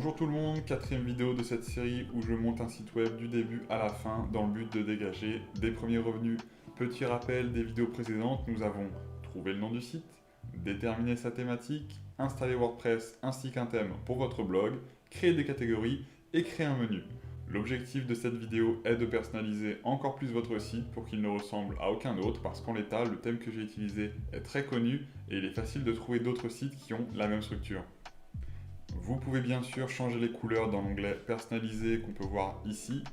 Bonjour tout le monde, quatrième vidéo de cette série où je monte un site web du début à la fin dans le but de dégager des premiers revenus. Petit rappel des vidéos précédentes, nous avons trouvé le nom du site, déterminé sa thématique, installé WordPress ainsi qu'un thème pour votre blog, créer des catégories et créer un menu. L'objectif de cette vidéo est de personnaliser encore plus votre site pour qu'il ne ressemble à aucun autre parce qu'en l'état, le thème que j'ai utilisé est très connu et il est facile de trouver d'autres sites qui ont la même structure. Vous pouvez bien sûr changer les couleurs dans l'onglet personnaliser qu'on peut voir ici,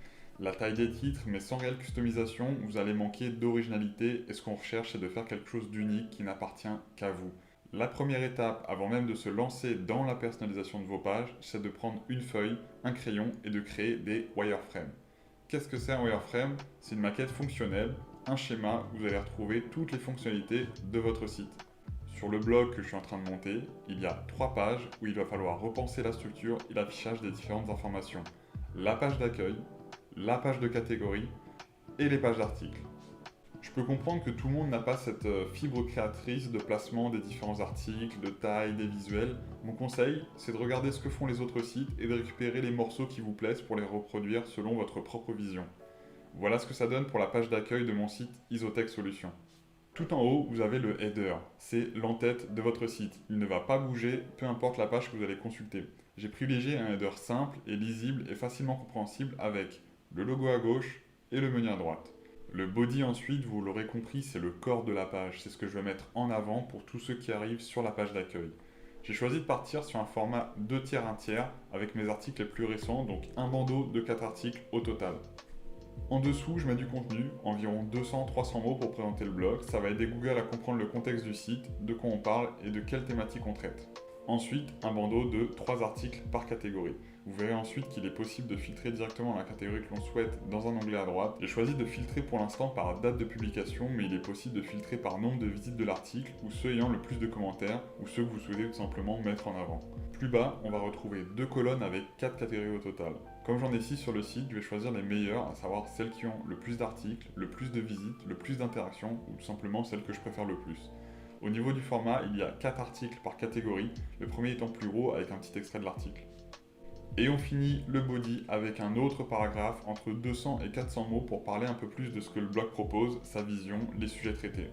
la taille des titres, mais sans réelle customisation, vous allez manquer d'originalité et ce qu'on recherche c'est de faire quelque chose d'unique qui n'appartient qu'à vous. La première étape avant même de se lancer dans la personnalisation de vos pages, c'est de prendre une feuille, un crayon et de créer des wireframes. Qu'est-ce que c'est un wireframe? C'est une maquette fonctionnelle, un schéma où vous allez retrouver toutes les fonctionnalités de votre site. Sur le blog que je suis en train de monter, il y a 3 pages où il va falloir repenser la structure et l'affichage des différentes informations. La page d'accueil, la page de catégorie et les pages d'articles. Je peux comprendre que tout le monde n'a pas cette fibre créatrice de placement des différents articles, de taille, des visuels. Mon conseil, c'est de regarder ce que font les autres sites et de récupérer les morceaux qui vous plaisent pour les reproduire selon votre propre vision. Voilà ce que ça donne pour la page d'accueil de mon site Isotech Solutions. Tout en haut, vous avez le header, c'est l'entête de votre site. Il ne va pas bouger, peu importe la page que vous allez consulter. J'ai privilégié un header simple et lisible et facilement compréhensible avec le logo à gauche et le menu à droite. Le body ensuite, vous l'aurez compris, c'est le corps de la page. C'est ce que je vais mettre en avant pour tous ceux qui arrivent sur la page d'accueil. J'ai choisi de partir sur un format 2 tiers 1 tiers avec mes articles les plus récents, donc un bandeau de 4 articles au total. En dessous, je mets du contenu, environ 200-300 mots pour présenter le blog. Ça va aider Google à comprendre le contexte du site, de quoi on parle et de quelle thématique on traite. Ensuite, un bandeau de 3 articles par catégorie. Vous verrez ensuite qu'il est possible de filtrer directement la catégorie que l'on souhaite dans un onglet à droite. J'ai choisi de filtrer pour l'instant par date de publication, mais il est possible de filtrer par nombre de visites de l'article ou ceux ayant le plus de commentaires ou ceux que vous souhaitez tout simplement mettre en avant. Plus bas, on va retrouver 2 colonnes avec 4 catégories au total. Comme j'en ai 6 sur le site, je vais choisir les meilleures, à savoir celles qui ont le plus d'articles, le plus de visites, le plus d'interactions ou tout simplement celles que je préfère le plus. Au niveau du format, il y a 4 articles par catégorie, le premier étant plus gros avec un petit extrait de l'article. Et on finit le body avec un autre paragraphe entre 200 et 400 mots pour parler un peu plus de ce que le blog propose, sa vision, les sujets traités.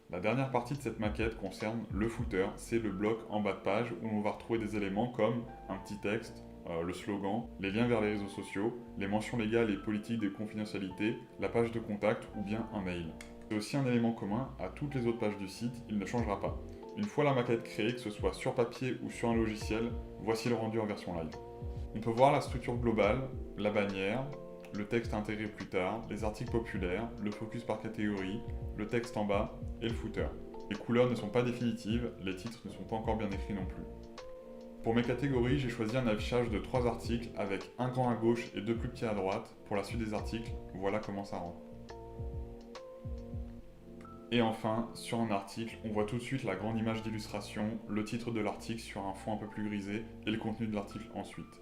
La dernière partie de cette maquette concerne le footer, c'est le bloc en bas de page où on va retrouver des éléments comme un petit texte, le slogan, les liens vers les réseaux sociaux, les mentions légales et politiques de confidentialité, la page de contact ou bien un mail. C'est aussi un élément commun à toutes les autres pages du site, il ne changera pas. Une fois la maquette créée, que ce soit sur papier ou sur un logiciel, voici le rendu en version live. On peut voir la structure globale, la bannière, le texte intégré plus tard, les articles populaires, le focus par catégorie, le texte en bas et le footer. Les couleurs ne sont pas définitives, les titres ne sont pas encore bien écrits non plus. Pour mes catégories, j'ai choisi un affichage de 3 articles avec un grand à gauche et 2 plus petits à droite. Pour la suite des articles, voilà comment ça rend. Et enfin, sur un article, on voit tout de suite la grande image d'illustration, le titre de l'article sur un fond un peu plus grisé et le contenu de l'article ensuite.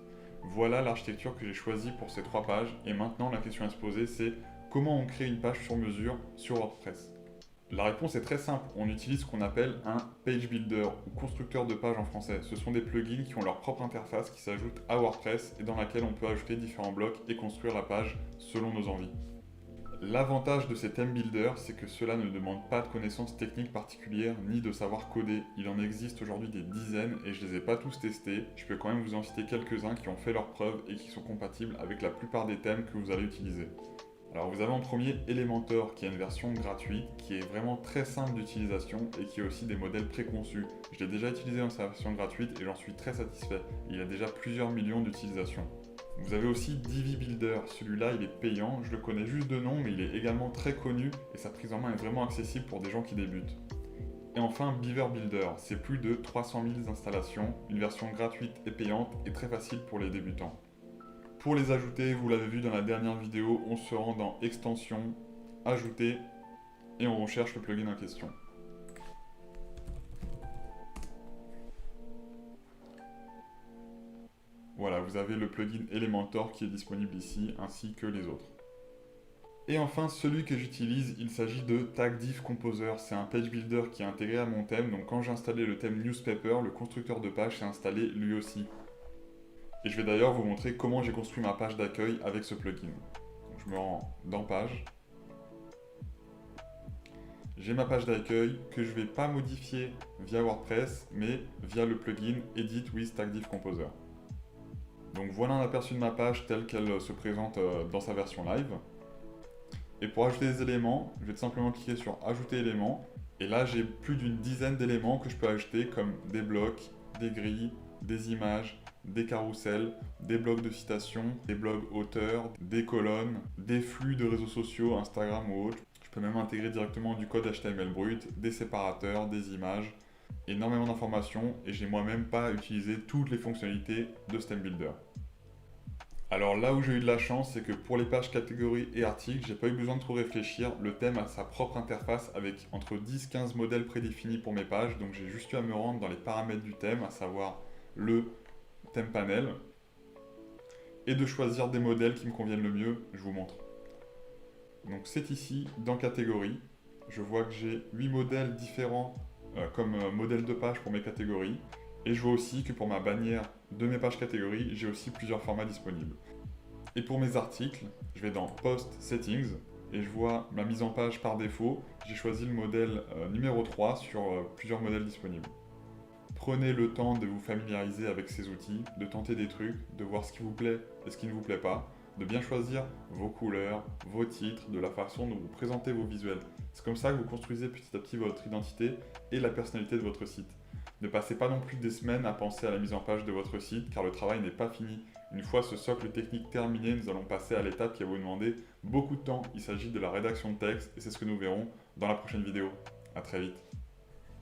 Voilà l'architecture que j'ai choisie pour ces 3 pages et maintenant la question à se poser c'est comment on crée une page sur mesure sur WordPress. La réponse est très simple, on utilise ce qu'on appelle un page builder ou constructeur de page en français. Ce sont des plugins qui ont leur propre interface qui s'ajoutent à WordPress et dans laquelle on peut ajouter différents blocs et construire la page selon nos envies. L'avantage de ces theme builders, c'est que cela ne demande pas de connaissances techniques particulières ni de savoir coder. Il en existe aujourd'hui des dizaines et je ne les ai pas tous testés. Je peux quand même vous en citer quelques-uns qui ont fait leurs preuves et qui sont compatibles avec la plupart des thèmes que vous allez utiliser. Alors vous avez en premier Elementor qui est une version gratuite qui est vraiment très simple d'utilisation et qui a aussi des modèles préconçus. Je l'ai déjà utilisé dans sa version gratuite et j'en suis très satisfait. Il a déjà plusieurs millions d'utilisations. Vous avez aussi Divi Builder, celui-là il est payant, je le connais juste de nom mais il est également très connu et sa prise en main est vraiment accessible pour des gens qui débutent. Et enfin Beaver Builder, c'est plus de 300 000 installations, une version gratuite et payante et très facile pour les débutants. Pour les ajouter, vous l'avez vu dans la dernière vidéo, on se rend dans Extensions, Ajouter et on recherche le plugin en question. Voilà, vous avez le plugin Elementor qui est disponible ici, ainsi que les autres. Et enfin, celui que j'utilise, il s'agit de Tag Div Composer. C'est un page builder qui est intégré à mon thème, donc quand j'ai installé le thème Newspaper, le constructeur de page s'est installé lui aussi. Et je vais d'ailleurs vous montrer comment j'ai construit ma page d'accueil avec ce plugin. Donc, je me rends dans page. J'ai ma page d'accueil que je ne vais pas modifier via WordPress, mais via le plugin Edit with Tag Div Composer. Donc voilà un aperçu de ma page telle qu'elle se présente dans sa version live. Et pour ajouter des éléments, je vais tout simplement cliquer sur Ajouter éléments. Et là, j'ai plus d'une dizaine d'éléments que je peux ajouter comme des blocs, des grilles, des images, des carousels, des blocs de citations, des blogs auteurs, des colonnes, des flux de réseaux sociaux, Instagram ou autres. Je peux même intégrer directement du code HTML brut, des séparateurs, des images, énormément d'informations et j'ai moi-même pas utilisé toutes les fonctionnalités de Stem Builder. Alors là où j'ai eu de la chance, c'est que pour les pages catégories et articles, j'ai pas eu besoin de trop réfléchir. Le thème a sa propre interface avec entre 10-15 modèles prédéfinis pour mes pages, donc j'ai juste eu à me rendre dans les paramètres du thème, à savoir le thème panel, et de choisir des modèles qui me conviennent le mieux. Je vous montre. Donc c'est ici, dans catégories, je vois que j'ai 8 modèles différents comme modèle de page pour mes catégories. Et je vois aussi que pour ma bannière de mes pages catégories, j'ai aussi plusieurs formats disponibles. Et pour mes articles, je vais dans Post Settings et je vois ma mise en page par défaut. J'ai choisi le modèle numéro 3 sur plusieurs modèles disponibles. Prenez le temps de vous familiariser avec ces outils, de tenter des trucs, de voir ce qui vous plaît et ce qui ne vous plaît pas, de bien choisir vos couleurs, vos titres, de la façon dont vous présentez vos visuels. C'est comme ça que vous construisez petit à petit votre identité et la personnalité de votre site. Ne passez pas non plus des semaines à penser à la mise en page de votre site car le travail n'est pas fini. Une fois ce socle technique terminé, nous allons passer à l'étape qui va vous demander beaucoup de temps. Il s'agit de la rédaction de texte et c'est ce que nous verrons dans la prochaine vidéo. A très vite.